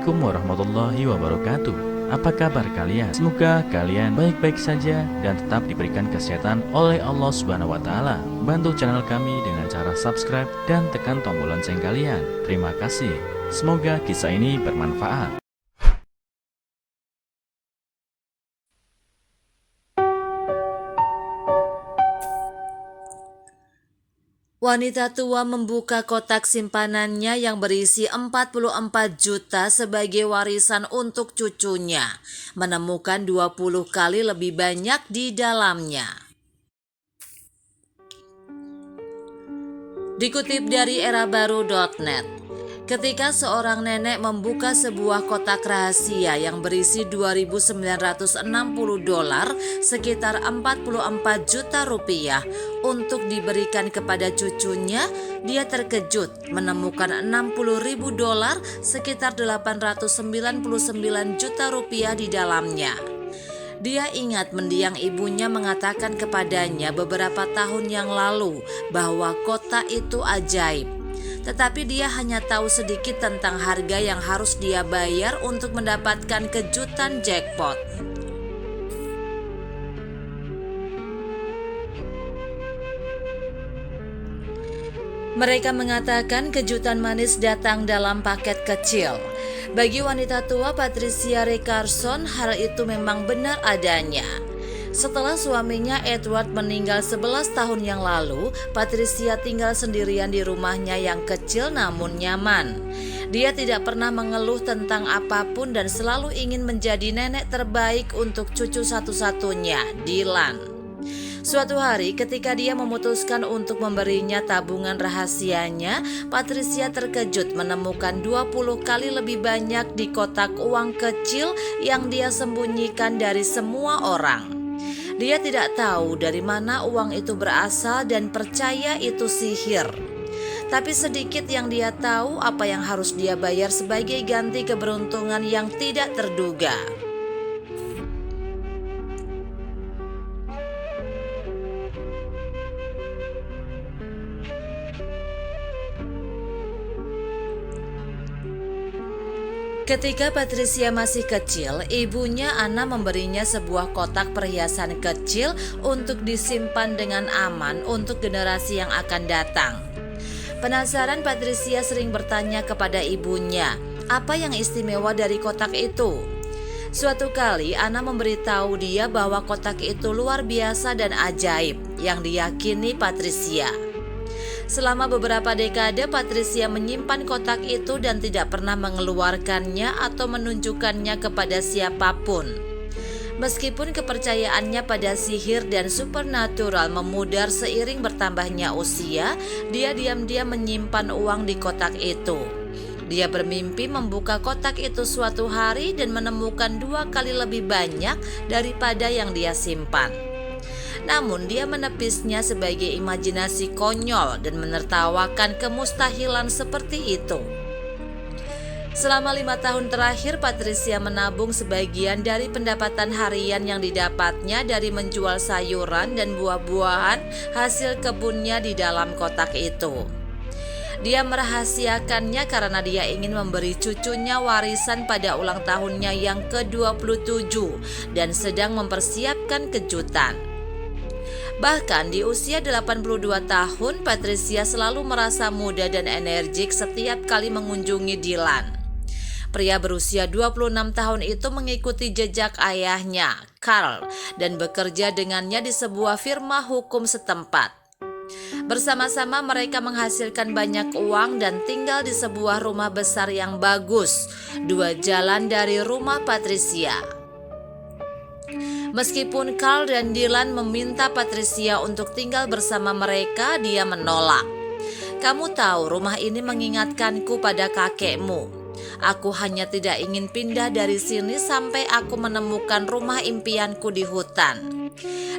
Assalamualaikum warahmatullahi wabarakatuh. Apa kabar kalian? Semoga kalian baik-baik saja dan tetap diberikan kesehatan oleh Allah Subhanahu wa taala. Bantu channel kami dengan cara subscribe dan tekan tombol lonceng kalian. Terima kasih. Semoga kisah ini bermanfaat. Wanita tua membuka kotak simpanannya yang berisi 44 juta sebagai warisan untuk cucunya, menemukan 20 kali lebih banyak di dalamnya. Dikutip dari erabaru.net, ketika seorang nenek membuka sebuah kotak rahasia yang berisi 2.960 dolar, sekitar 44 juta rupiah, untuk diberikan kepada cucunya, dia terkejut menemukan 60.000 dolar, sekitar 899 juta rupiah di dalamnya. Dia ingat mendiang ibunya mengatakan kepadanya beberapa tahun yang lalu bahwa kotak itu ajaib. Tetapi dia hanya tahu sedikit tentang harga yang harus dia bayar untuk mendapatkan kejutan jackpot. Mereka mengatakan kejutan manis datang dalam paket kecil. Bagi wanita tua Patricia Ray Carson, hal itu memang benar adanya. Setelah suaminya Edward meninggal 11 tahun yang lalu, Patricia tinggal sendirian di rumahnya yang kecil namun nyaman. Dia tidak pernah mengeluh tentang apapun dan selalu ingin menjadi nenek terbaik untuk cucu satu-satunya, Dylan. Suatu hari ketika dia memutuskan untuk memberinya tabungan rahasianya, Patricia terkejut menemukan 20 kali lebih banyak di kotak uang kecil yang dia sembunyikan dari semua orang. Dia tidak tahu dari mana uang itu berasal dan percaya itu sihir. Tapi sedikit yang dia tahu apa yang harus dia bayar sebagai ganti keberuntungan yang tidak terduga. Ketika Patricia masih kecil, ibunya Anna memberinya sebuah kotak perhiasan kecil untuk disimpan dengan aman untuk generasi yang akan datang. Penasaran, Patricia sering bertanya kepada ibunya, apa yang istimewa dari kotak itu? Suatu kali Anna memberitahu dia bahwa kotak itu luar biasa dan ajaib yang diyakini Patricia. Selama beberapa dekade, Patricia menyimpan kotak itu dan tidak pernah mengeluarkannya atau menunjukkannya kepada siapapun. Meskipun kepercayaannya pada sihir dan supernatural memudar seiring bertambahnya usia, dia diam-diam menyimpan uang di kotak itu. Dia bermimpi membuka kotak itu suatu hari dan menemukan 2 kali lebih banyak daripada yang dia simpan. Namun dia menepisnya sebagai imajinasi konyol dan menertawakan kemustahilan seperti itu. Selama 5 tahun terakhir, Patricia menabung sebagian dari pendapatan harian yang didapatnya dari menjual sayuran dan buah-buahan hasil kebunnya di dalam kotak itu. Dia merahasiakannya karena dia ingin memberi cucunya warisan pada ulang tahunnya yang ke-27 dan sedang mempersiapkan kejutan. Bahkan di usia 82 tahun, Patricia selalu merasa muda dan energik setiap kali mengunjungi Dylan. Pria berusia 26 tahun itu mengikuti jejak ayahnya, Carl, dan bekerja dengannya di sebuah firma hukum setempat. Bersama-sama mereka menghasilkan banyak uang dan tinggal di sebuah rumah besar yang bagus, 2 jalan dari rumah Patricia. Meskipun Carl dan Dylan meminta Patricia untuk tinggal bersama mereka, dia menolak. Kamu tahu, rumah ini mengingatkanku pada kakekmu. Aku hanya tidak ingin pindah dari sini sampai aku menemukan rumah impianku di hutan.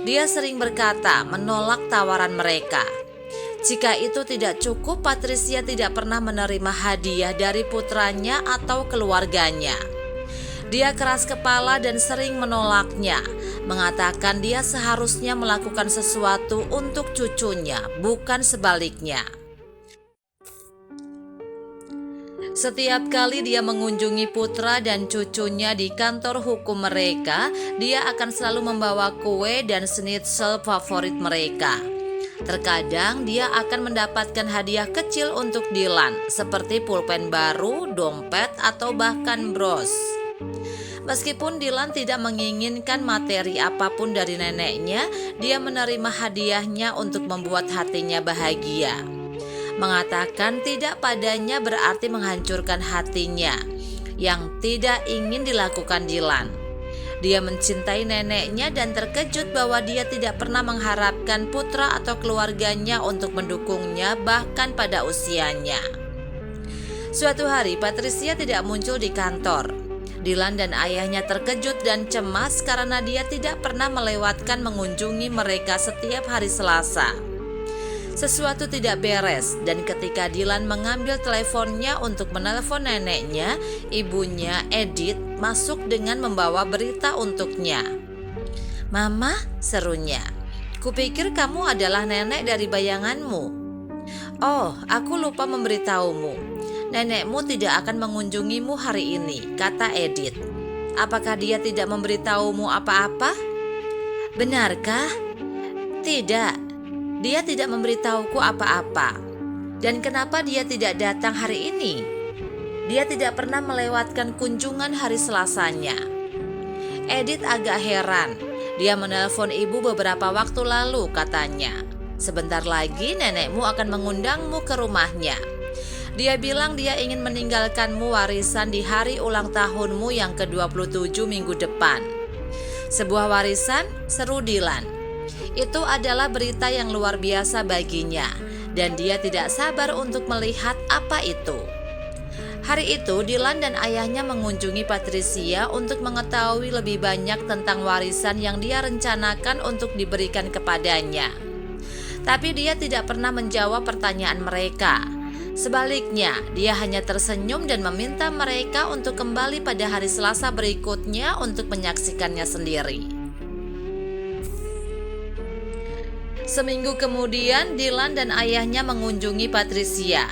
Dia sering berkata, menolak tawaran mereka. Jika itu tidak cukup, Patricia tidak pernah menerima hadiah dari putranya atau keluarganya. Dia keras kepala dan sering menolaknya, mengatakan dia seharusnya melakukan sesuatu untuk cucunya, bukan sebaliknya. Setiap kali dia mengunjungi putra dan cucunya di kantor hukum mereka, dia akan selalu membawa kue dan schnitzel favorit mereka. Terkadang dia akan mendapatkan hadiah kecil untuk Dylan, seperti pulpen baru, dompet, atau bahkan bros. Meskipun Dylan tidak menginginkan materi apapun dari neneknya, dia menerima hadiahnya untuk membuat hatinya bahagia. Mengatakan tidak padanya berarti menghancurkan hatinya, yang tidak ingin dilakukan Dylan. Dia mencintai neneknya dan terkejut bahwa dia tidak pernah mengharapkan putra atau keluarganya untuk mendukungnya bahkan pada usianya. Suatu hari Patricia tidak muncul di kantor. Dylan dan ayahnya terkejut dan cemas karena dia tidak pernah melewatkan mengunjungi mereka setiap hari Selasa. Sesuatu tidak beres dan ketika Dylan mengambil teleponnya untuk menelpon neneknya, ibunya Edith masuk dengan membawa berita untuknya. "Mama," serunya, "kupikir kamu adalah nenek dari bayanganmu." "Oh, aku lupa memberitahumu. Nenekmu tidak akan mengunjungimu hari ini," kata Edith. "Apakah dia tidak memberitahumu apa-apa?" "Benarkah?" "Tidak. Dia tidak memberitahuku apa-apa. Dan kenapa dia tidak datang hari ini? Dia tidak pernah melewatkan kunjungan hari Selasanya." Edith agak heran. Dia menelpon ibu beberapa waktu lalu, katanya. "Sebentar lagi nenekmu akan mengundangmu ke rumahnya. Dia bilang dia ingin meninggalkanmu warisan di hari ulang tahunmu yang ke-27 minggu depan." "Sebuah warisan?" seru Dylan. Itu adalah berita yang luar biasa baginya, dan dia tidak sabar untuk melihat apa itu. Hari itu Dylan dan ayahnya mengunjungi Patricia untuk mengetahui lebih banyak tentang warisan yang dia rencanakan untuk diberikan kepadanya. Tapi dia tidak pernah menjawab pertanyaan mereka. Sebaliknya, dia hanya tersenyum dan meminta mereka untuk kembali pada hari Selasa berikutnya untuk menyaksikannya sendiri. Seminggu kemudian, Dylan dan ayahnya mengunjungi Patricia.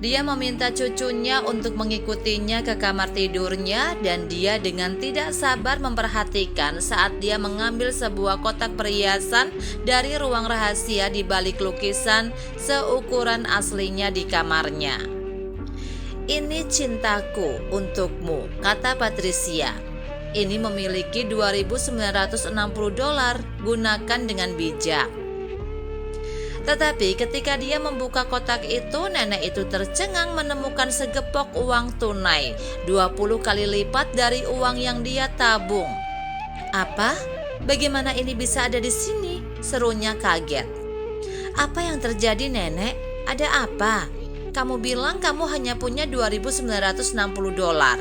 Dia meminta cucunya untuk mengikutinya ke kamar tidurnya dan dia dengan tidak sabar memperhatikan saat dia mengambil sebuah kotak perhiasan dari ruang rahasia di balik lukisan seukuran aslinya di kamarnya. "Ini cintaku untukmu," kata Patricia. "Ini memiliki $2.960. Gunakan dengan bijak." Tetapi ketika dia membuka kotak itu, nenek itu tercengang menemukan segepok uang tunai 20 kali lipat dari uang yang dia tabung. "Apa? Bagaimana ini bisa ada di sini?" serunya kaget. "Apa yang terjadi, Nenek? Ada apa? Kamu bilang kamu hanya punya $2.960.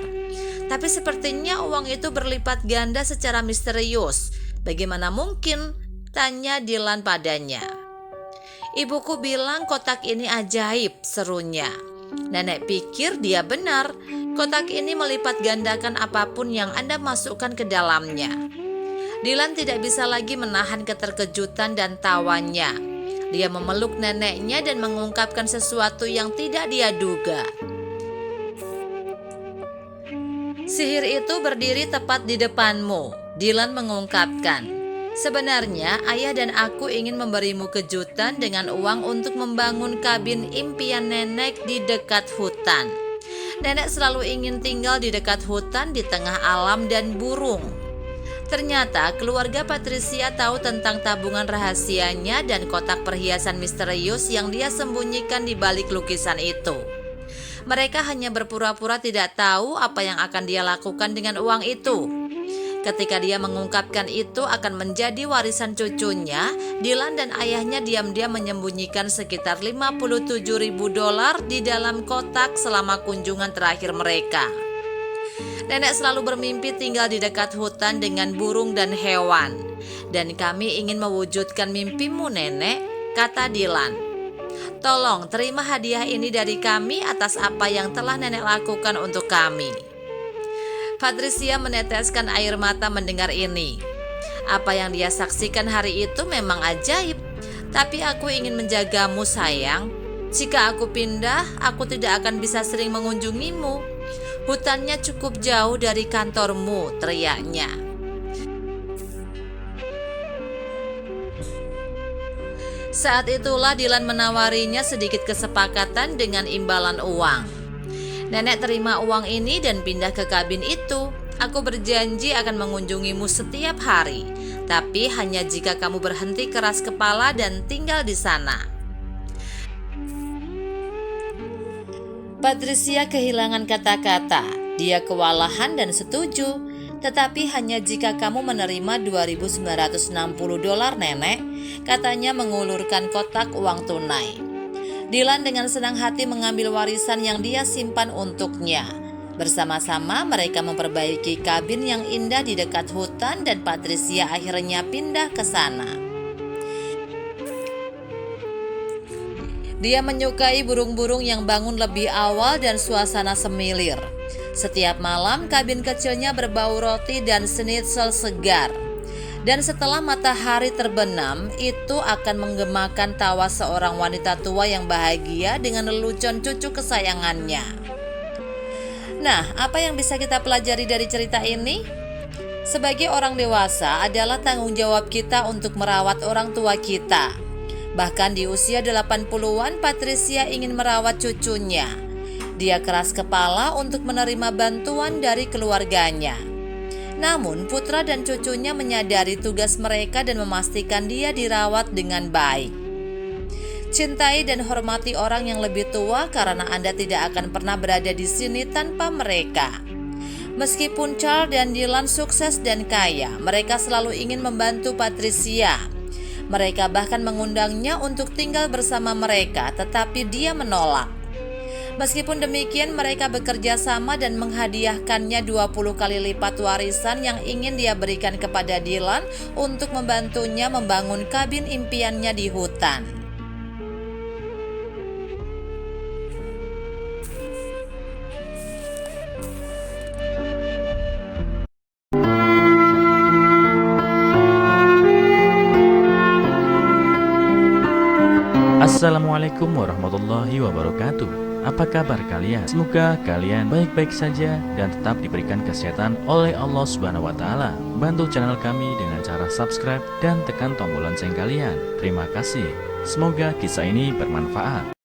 Tapi sepertinya uang itu berlipat ganda secara misterius. Bagaimana mungkin?" tanya Dylan padanya. "Ibuku bilang kotak ini ajaib," serunya. Nenek pikir dia benar. Kotak ini melipat gandakan apapun yang Anda masukkan ke dalamnya. Dylan tidak bisa lagi menahan keterkejutan dan tawanya. Dia memeluk neneknya dan mengungkapkan sesuatu yang tidak dia duga. "Sihir itu berdiri tepat di depanmu," Dylan mengungkapkan. "Sebenarnya ayah dan aku ingin memberimu kejutan dengan uang untuk membangun kabin impian nenek di dekat hutan. Nenek selalu ingin tinggal di dekat hutan di tengah alam dan burung." Ternyata keluarga Patricia tahu tentang tabungan rahasianya dan kotak perhiasan misterius yang dia sembunyikan di balik lukisan itu. Mereka hanya berpura-pura tidak tahu apa yang akan dia lakukan dengan uang itu. Ketika dia mengungkapkan itu akan menjadi warisan cucunya, Dylan dan ayahnya diam-diam menyembunyikan sekitar $57.000 di dalam kotak selama kunjungan terakhir mereka. "Nenek selalu bermimpi tinggal di dekat hutan dengan burung dan hewan. Dan kami ingin mewujudkan mimpimu, Nenek," kata Dylan. "Tolong terima hadiah ini dari kami atas apa yang telah nenek lakukan untuk kami." Patricia meneteskan air mata mendengar ini. Apa yang dia saksikan hari itu memang ajaib. "Tapi aku ingin menjagamu, sayang," Jika aku pindah, aku tidak akan bisa sering mengunjungimu. Hutannya cukup jauh dari kantormu, teriaknya. Saat itulah Dylan menawarinya sedikit kesepakatan dengan imbalan uang. Nenek terima uang ini dan pindah ke kabin itu. Aku berjanji akan mengunjungimu setiap hari, tapi hanya jika kamu berhenti keras kepala dan tinggal di sana. Patricia kehilangan kata-kata. Dia kewalahan dan setuju. Tetapi hanya jika kamu menerima $2.960, nenek, katanya mengulurkan kotak uang tunai. Dylan dengan senang hati mengambil warisan yang dia simpan untuknya. Bersama-sama mereka memperbaiki kabin yang indah di dekat hutan dan Patricia akhirnya pindah ke sana. Dia menyukai burung-burung yang bangun lebih awal dan suasana semilir. Setiap malam kabin kecilnya berbau roti dan schnitzel segar. Dan setelah matahari terbenam, itu akan menggemakan tawa seorang wanita tua yang bahagia dengan lelucon cucu kesayangannya. Nah, apa yang bisa kita pelajari dari cerita ini? Sebagai orang dewasa adalah tanggung jawab kita untuk merawat orang tua kita. Bahkan di usia 80-an, Patricia ingin merawat cucunya. Dia keras kepala untuk menerima bantuan dari keluarganya. Namun putra dan cucunya menyadari tugas mereka dan memastikan dia dirawat dengan baik. Cintai dan hormati orang yang lebih tua karena Anda tidak akan pernah berada di sini tanpa mereka. Meskipun Charles dan Dylan sukses dan kaya, mereka selalu ingin membantu Patricia. Mereka bahkan mengundangnya untuk tinggal bersama mereka, tetapi dia menolak. Meskipun demikian, mereka bekerja sama dan menghadiahkannya 20 kali lipat warisan yang ingin dia berikan kepada Dylan untuk membantunya membangun kabin impiannya di hutan. Assalamualaikum warahmatullahi wabarakatuh. Apa kabar kalian? Semoga kalian baik-baik saja dan tetap diberikan kesehatan oleh Allah Subhanahu wa Ta'ala. Bantu channel kami dengan cara subscribe dan tekan tombol lonceng kalian. Terima kasih. Semoga kisah ini bermanfaat.